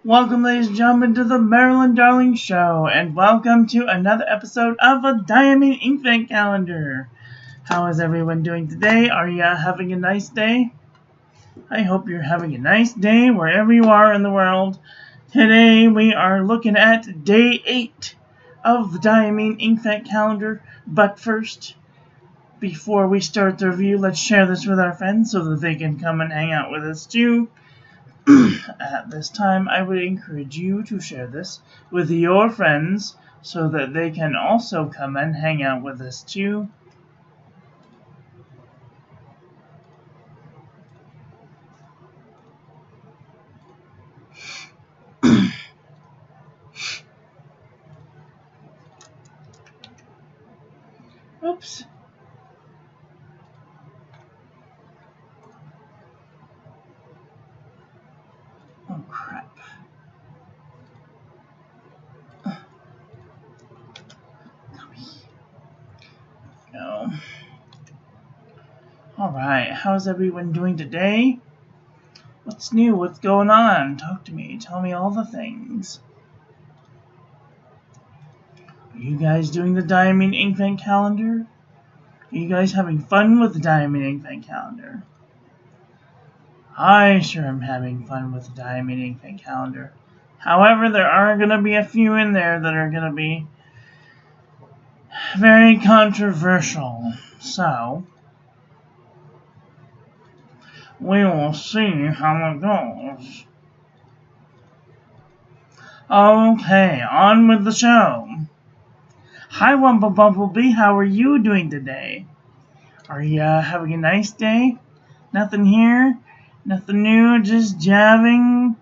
Welcome, ladies and gentlemen, to the Marilyn Darling Show, and welcome to another episode of a Diamine Inkvent calendar. How is everyone doing today? Are you having a nice day? I hope you're having a nice day wherever you are in the world. Today we are looking at day 8 of the Diamine Inkvent calendar, but first, before we start the review, let's share this with our friends so that they can come and hang out with us too. At this time, I would encourage you to share this with your friends so that they can also come and hang out with us too. Oops. Oh, crap. No. Alright, how's everyone doing today? What's new? What's going on? Talk to me. Tell me all the things. Are you guys doing the Diamine Inkvent calendar? Are you guys having fun with the Diamine Inkvent calendar? I sure am having fun with the Diamine Inkvent calendar. However, there are going to be a few in there that are going to be very controversial. So, we will see how it goes. Okay, on with the show. Hi, Wumble Bumblebee, how are you doing today? Are you having a nice day? Nothing here? Nothing new? Just having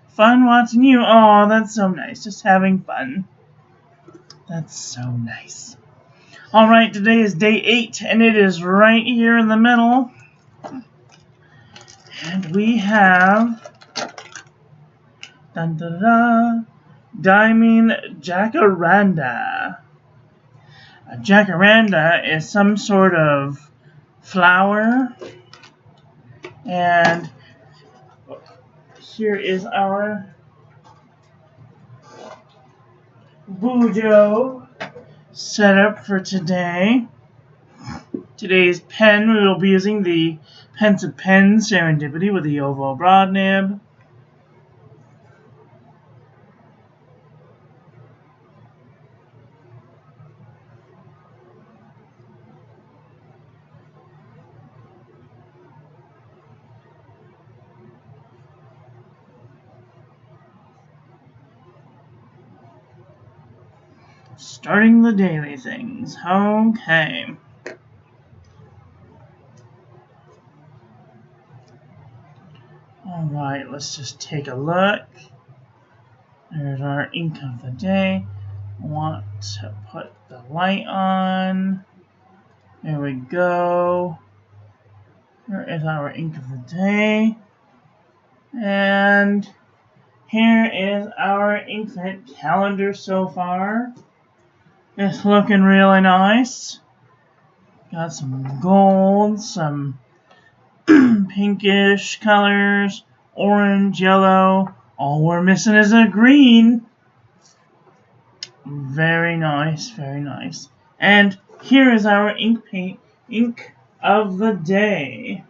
fun watching you? Oh, that's so nice. Just having fun. That's so nice. Alright, today is day 8, and it is right here in the middle. And we have Diamine Jacaranda. A Jacaranda is some sort of flower. And here is our Bujo setup for today. Today's pen, we will be using the Pensive Pen Serendipity with the oval broad nib. Starting the daily things. Okay. Alright, let's just take a look. There's our ink of the day. I want to put the light on. There we go. Here is our ink of the day. And here is our Inkvent calendar so far. It's looking really nice. Got some gold, some pinkish colors, orange, yellow. All we're missing is a green. Very nice, very nice. And here is our ink of the day.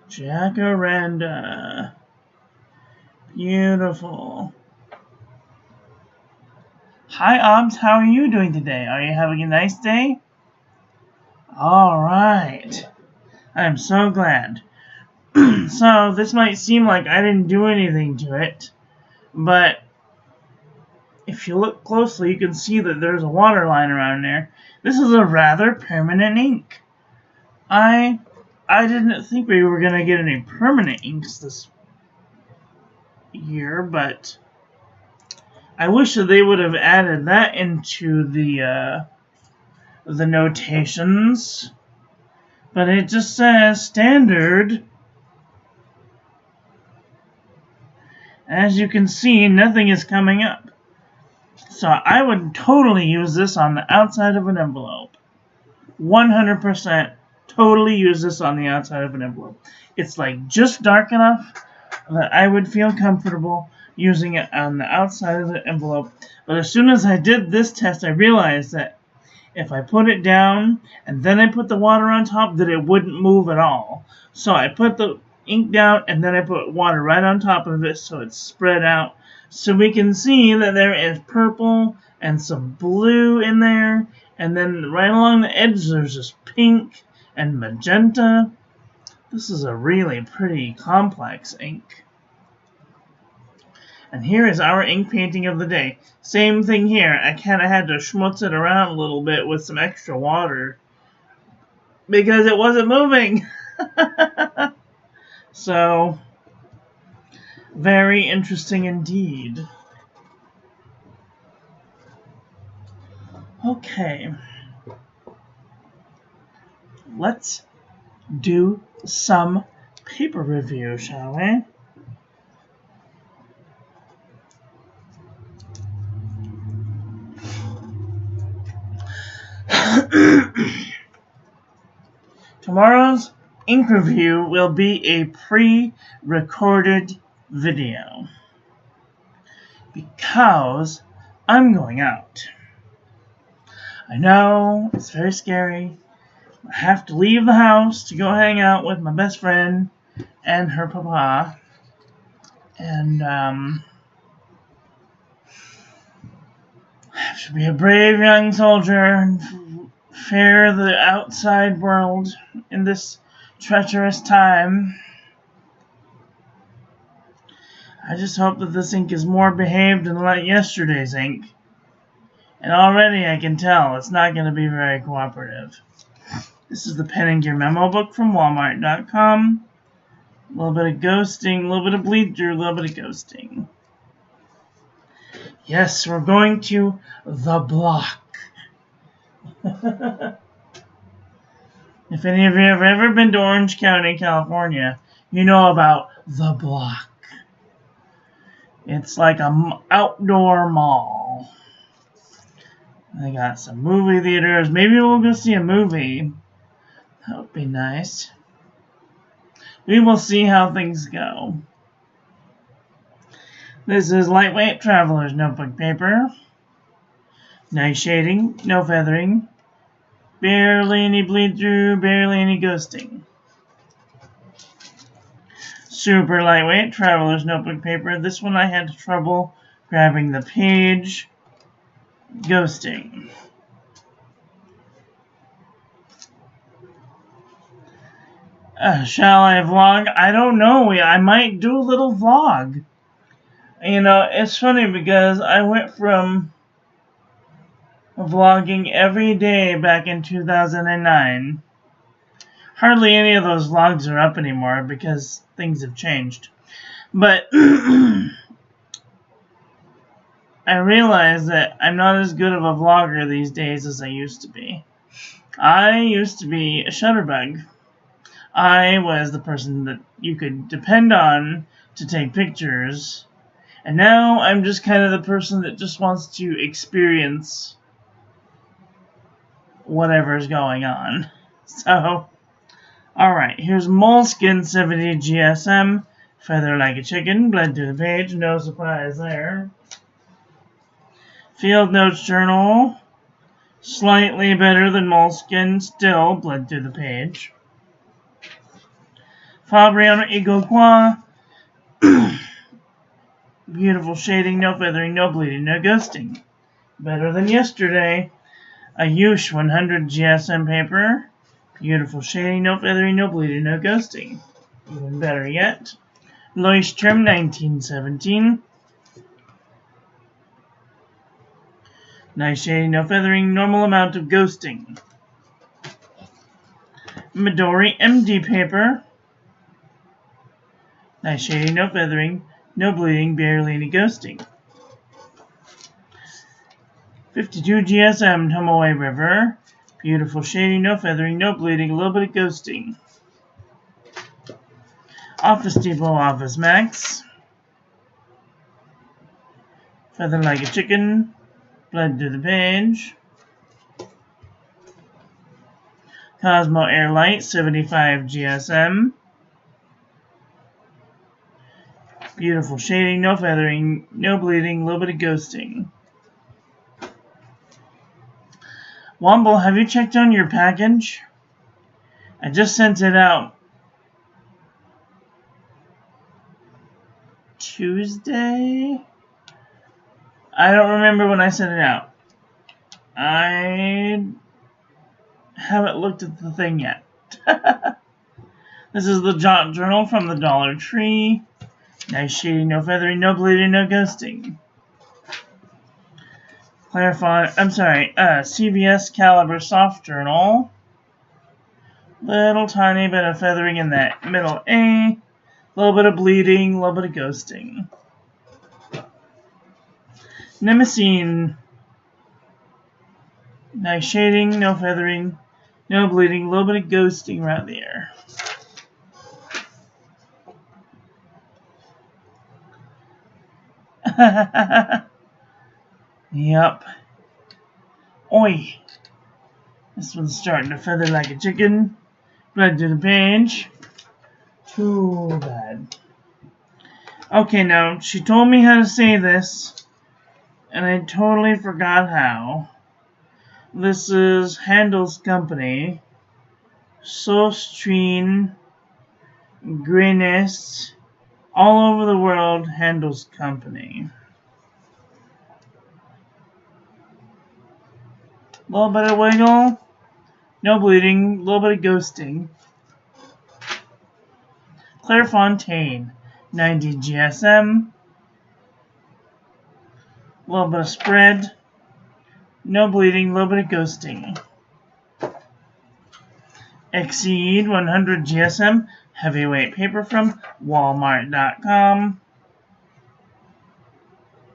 Jacaranda. Beautiful. Hi, Obs. How are you doing today? Are you having a nice day? Alright. I'm so glad. So, this might seem like I didn't do anything to it, but if you look closely, you can see that there's a water line around there. This is a rather permanent ink. I didn't think we were going to get any permanent inks this year, but I wish that they would have added that into the notations. But it just says standard. As you can see, nothing is coming up. So I would totally use this on the outside of an envelope. 100% totally use this on the outside of an envelope. It's like just dark enough that I would feel comfortable using it on the outside of the envelope. But as soon as I did this test, I realized that if I put it down and then I put the water on top, that it wouldn't move at all. So I put the ink down and then I put water right on top of it so it's spread out. So we can see that there is purple and some blue in there. And then right along the edge there's this pink and magenta. This is a really pretty complex ink. And here is our ink painting of the day. Same thing here. I kind of had to schmutz it around a little bit with some extra water because it wasn't moving. So, very interesting indeed. Okay. Let's do some paper review, shall we? Tomorrow's ink review will be a pre-recorded video because I'm going out. I know, it's very scary. I have to leave the house to go hang out with my best friend and her papa. And I have to be a brave young soldier and fare the outside world in this treacherous time. I just hope that this ink is more behaved than like yesterday's ink. And already I can tell it's not going to be very cooperative. This is the Pen and Gear memo book from Walmart.com. A little bit of ghosting, a little bit of bleed through, a little bit of ghosting. Yes, we're going to the block. If any of you have ever been to Orange County, California, you know about the block. It's like an outdoor mall. They got some movie theaters. Maybe we'll go see a movie. That would be nice. We will see how things go. This is lightweight traveler's notebook paper. Nice shading, no feathering. Barely any bleed through, barely any ghosting. Super lightweight traveler's notebook paper. This one I had trouble grabbing the page. Ghosting. Shall I vlog? I don't know. I might do a little vlog. You know, it's funny because I went from vlogging every day back in 2009. Hardly any of those vlogs are up anymore because things have changed. But I realize that I'm not as good of a vlogger these days as I used to be. I used to be a shutterbug. I was the person that you could depend on to take pictures. And now I'm just kind of the person that just wants to experience whatever's going on. So, alright, here's Moleskine 70 GSM. Feather like a chicken, bled to the page, no surprise there. Field Notes Journal. Slightly better than Moleskine, still bled to the page. Fabriano Igoqua. Beautiful shading, no feathering, no bleeding, no ghosting. Better than yesterday. A Yush 100 GSM paper. Beautiful shading, no feathering, no bleeding, no ghosting. Even better yet. Lois Trim 1917. Nice shading, no feathering, normal amount of ghosting. Midori MD paper. Nice shading, no feathering, no bleeding, barely any ghosting. 52 GSM Tomoe River. Beautiful shading, no feathering, no bleeding, a little bit of ghosting. Office Depot Office Max. Feather like a chicken. Bled to the page. Cosmo Airlight 75 GSM. Beautiful shading, no feathering, no bleeding, a little bit of ghosting. Womble, have you checked on your package? I just sent it out Tuesday? I don't remember when I sent it out. I haven't looked at the thing yet. This is the Jot Journal from the Dollar Tree. Nice shading, no feathering, no bleeding, no ghosting. CVS Caliber Soft Journal. Little tiny bit of feathering in that middle A. A little bit of bleeding, a little bit of ghosting. Nemesine. Nice shading, no feathering, no bleeding, a little bit of ghosting right there. Yep. Oi. This one's starting to feather like a chicken. Blood to the page. Too bad. Okay, now, she told me how to say this, and I totally forgot how. This is Handel's Company. Sostrine Grinis. All over the world, Handel's Company. A little bit of wiggle. No bleeding. A little bit of ghosting. Clairefontaine. 90 GSM. A little bit of spread. No bleeding, a little bit of ghosting. Exceed 100 GSM, heavyweight paper from Walmart.com.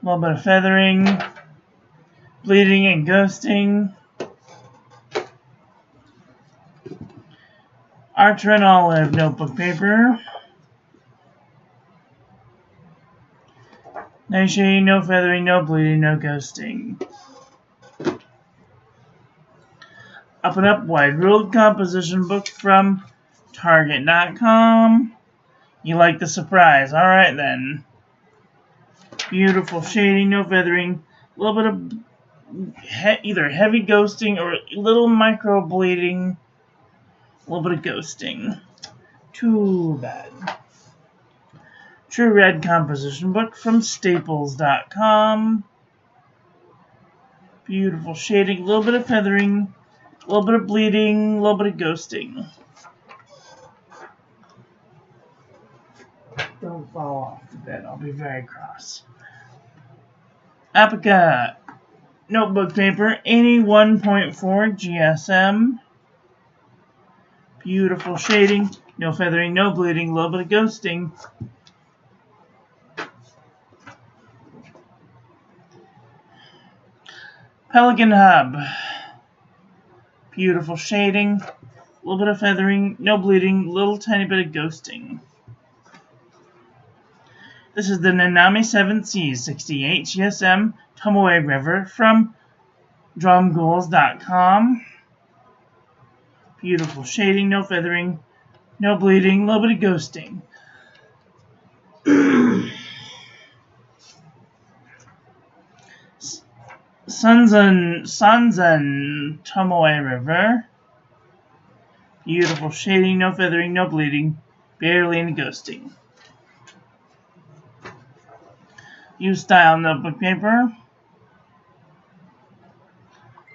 A little bit of feathering, bleeding and ghosting. Archer and Olive notebook paper. Nice shading, no feathering, no bleeding, no ghosting. Up and Up Wide Ruled Composition Book from Target.com. You like the surprise? Alright then. Beautiful shading, no feathering. A little bit of either heavy ghosting or little micro bleeding. A little bit of ghosting. Too bad. True Red Composition Book from Staples.com. Beautiful shading, a little bit of feathering. A little bit of bleeding, a little bit of ghosting. Don't fall off the bed, I'll be very cross. Apica notebook paper, 81.4 GSM. Beautiful shading, no feathering, no bleeding, a little bit of ghosting. Pelican Hub. Beautiful shading, a little bit of feathering, no bleeding, little tiny bit of ghosting. This is the Nanami 7 Seas 68 GSM Tomoe River from drumghouls.com. Beautiful shading, no feathering, no bleeding, a little bit of ghosting. Sanzan Tomoe River. Beautiful shading, no feathering, no bleeding, barely any ghosting. U-Style notebook paper.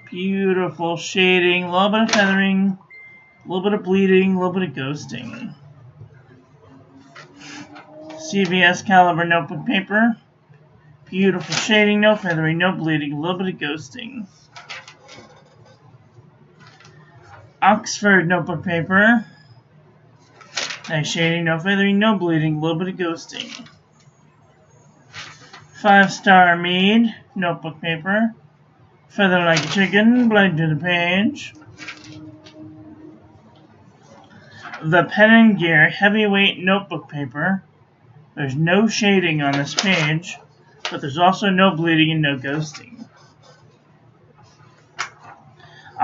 Beautiful shading, a little bit of feathering, a little bit of bleeding, a little bit of ghosting. CVS Caliber notebook paper. Beautiful shading, no feathering, no bleeding, a little bit of ghosting. Oxford notebook paper. Nice shading, no feathering, no bleeding, a little bit of ghosting. 5-Star Mead notebook paper. Feather like a chicken, blade to the page. The Pen and Gear heavyweight notebook paper. There's no shading on this page, but there's also no bleeding and no ghosting.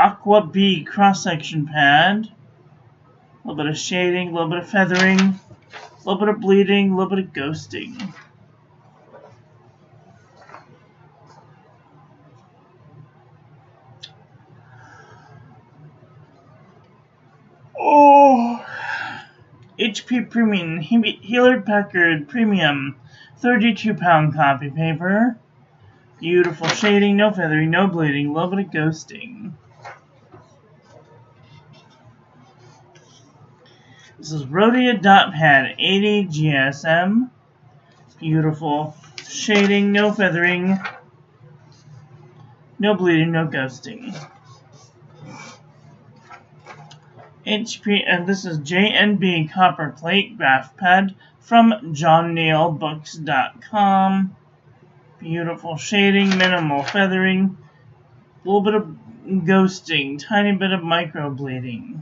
Aqua B cross-section pad. A little bit of shading, a little bit of feathering, a little bit of bleeding, a little bit of ghosting. Oh! HP Premium Hewlett Packard Premium 32-pound copy paper. Beautiful shading, no feathering, no bleeding, a little bit of ghosting. This is Rhodia Dot Pad 80 GSM. Beautiful shading, no feathering, no bleeding, no ghosting. HP, and this is JNB Copper Plate Graph Pad from JohnNeilBooks.com. Beautiful shading, minimal feathering, a little bit of ghosting, tiny bit of micro bleeding.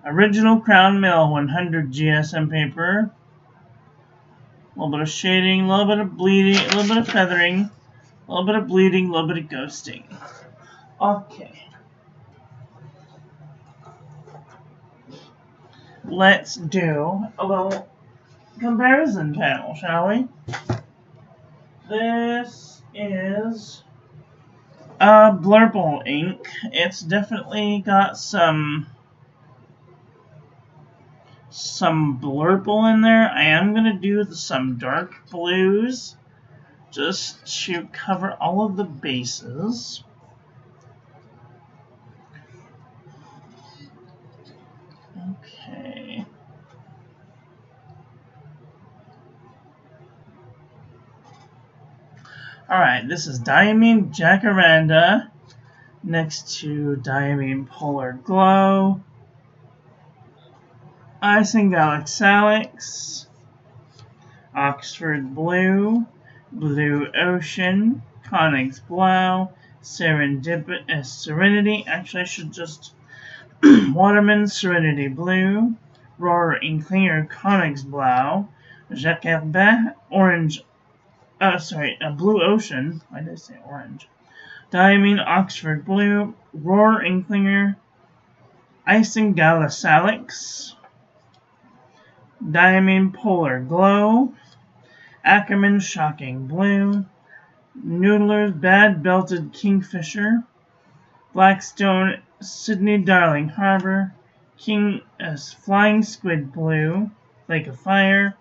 Original Crown Mill 100 GSM paper. A little bit of shading, a little bit of bleeding, a little bit of feathering, a little bit of bleeding, a little bit of ghosting. Okay. Let's do a little comparison panel, shall we? This is Blurple ink. It's definitely got some blurple in there. I am going to do some dark blues just to cover all of the bases. Okay. Alright, this is Diamine Jacaranda next to Diamine Polar Glow. Isingala Salix, Oxford Blue, Blue Ocean, Connings Blau, Serenity. Actually, I should just Waterman Serenity Blue, Roar Inklinger Connings Blau, Jacaranda Orange. Blue Ocean. Why did I say orange? Diamine Oxford Blue, Roar Inklinger, Isingala Salix. Diamine Polar Glow, Ackerman Shocking Blue, Noodler's Bad Belted Kingfisher, Blackstone Sydney Darling Harbor, Flying Squid Blue, Lake of Fire,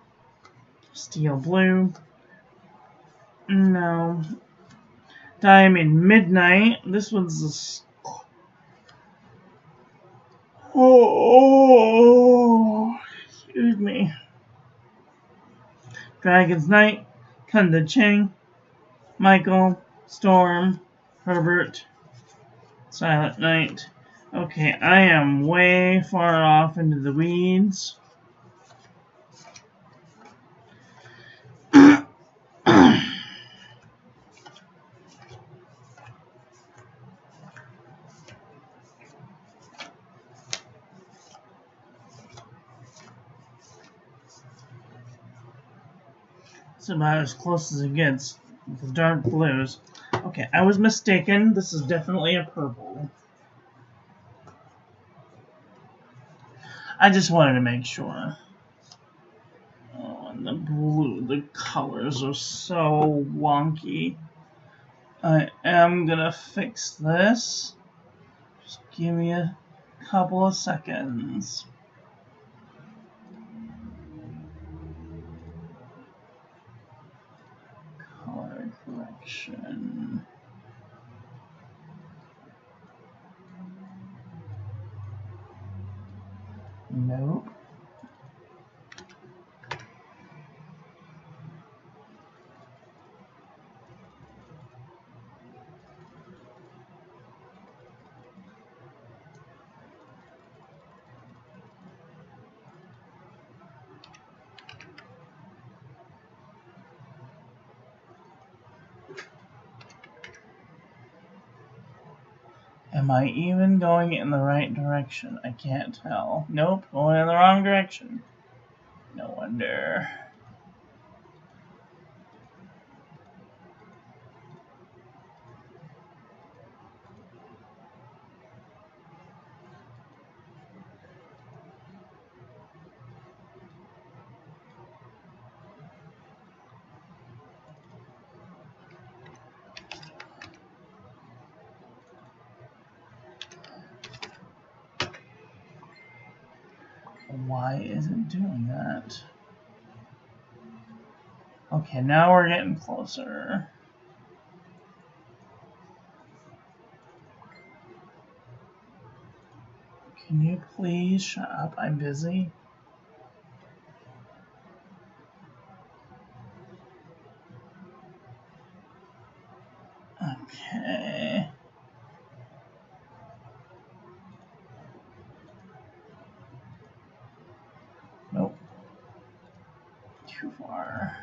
Steel Blue, no, Diamine Midnight, this one's the excuse me. Dragon's Knight, Kunda Cheng, Michael, Storm, Herbert, Silent Night. Okay, I am way far off into the weeds. It's about as close as it gets with the dark blues. Okay, I was mistaken. This is definitely a purple. I just wanted to make sure. Oh, and the blue, the colors are so wonky. I am gonna fix this. Just give me a couple of seconds. Color correction. Nope. Am I even going in the right direction? I can't tell. Nope, going in the wrong direction. No wonder. Why is it doing that? Okay, now we're getting closer. Can you please shut up? I'm busy. Okay. Nope. Too far.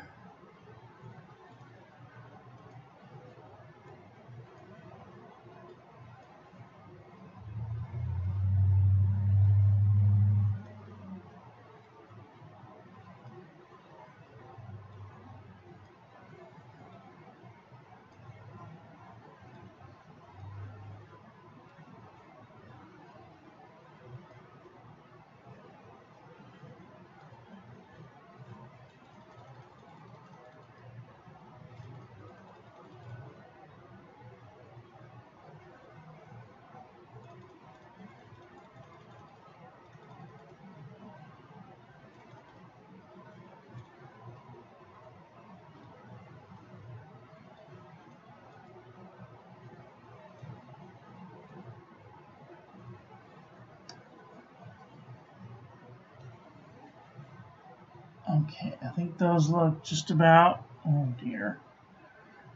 Okay, I think those look just about. Oh dear.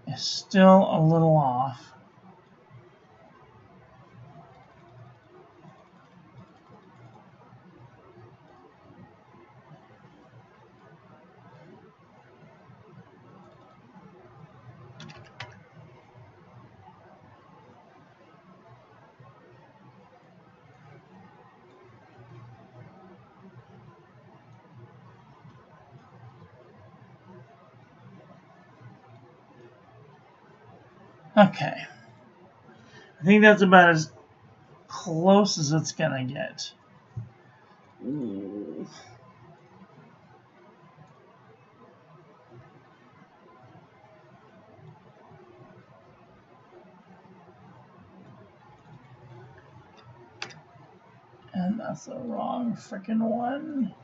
It's still a little off. Okay. I think that's about as close as it's gonna get. Ooh. And that's the wrong freaking one.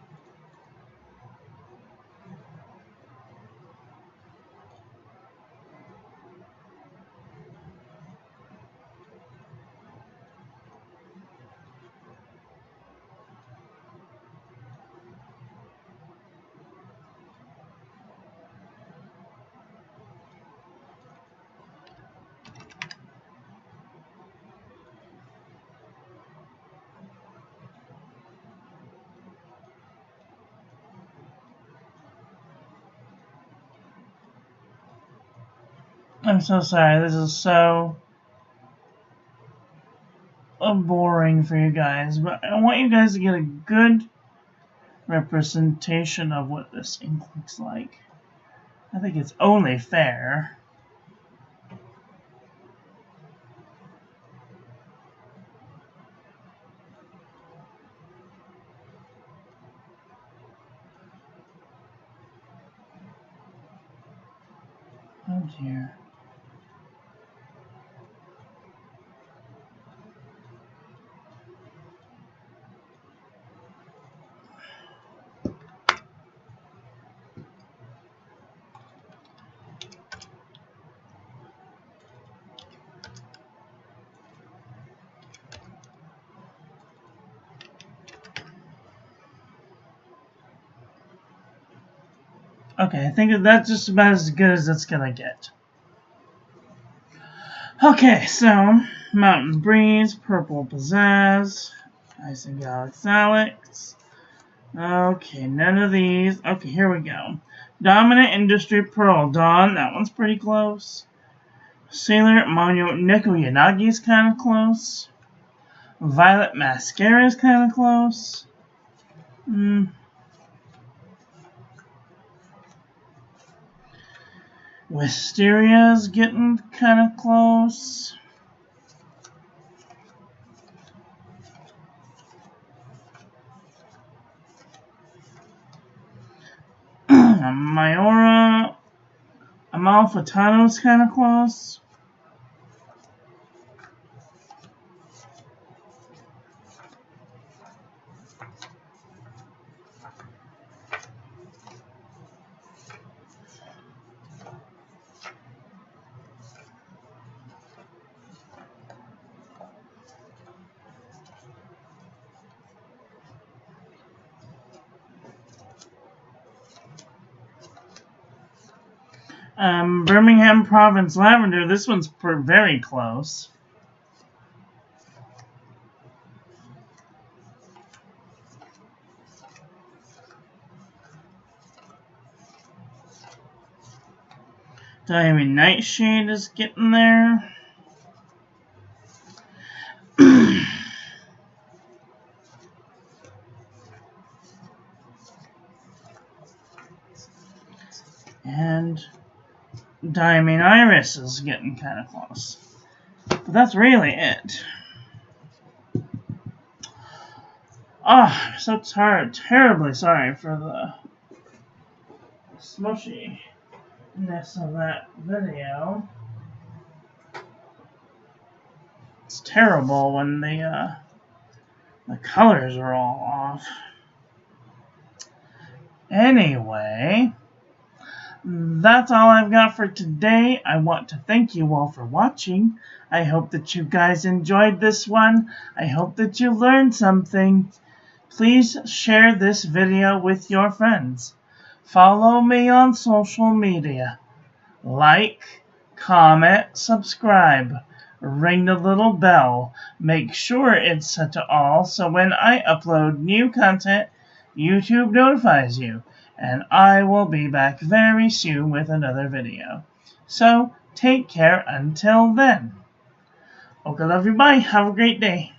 I'm so sorry, this is so boring for you guys, but I want you guys to get a good representation of what this ink looks like. I think it's only fair. Oh dear. Okay, I think that's just about as good as it's gonna get. Okay, so Mountain Breeze, Purple Pizzazz, Ice and Galaxy Alex. Okay, none of these. Okay, here we go. Dominant Industry Pearl Dawn, that one's pretty close. Sailor Mono Neko Yanagi's kind of close. Violet Mascara's kind of close. Wisteria's getting kind of close. Mayora Amalfitano's kind of close. Birmingham Province Lavender. This one's very close. Diamine Nightshade is getting there. And Diamine Iris is getting kind of close. But that's really it. Oh, I'm so terribly sorry for the smushiness of that video. It's terrible when the colors are all off. Anyway, that's all I've got for today. I want to thank you all for watching. I hope that you guys enjoyed this one. I hope that you learned something. Please share this video with your friends. Follow me on social media. Like, comment, subscribe. Ring the little bell. Make sure it's set to all so when I upload new content, YouTube notifies you. And I will be back very soon with another video. So, take care until then. Okay, love you, bye. Have a great day.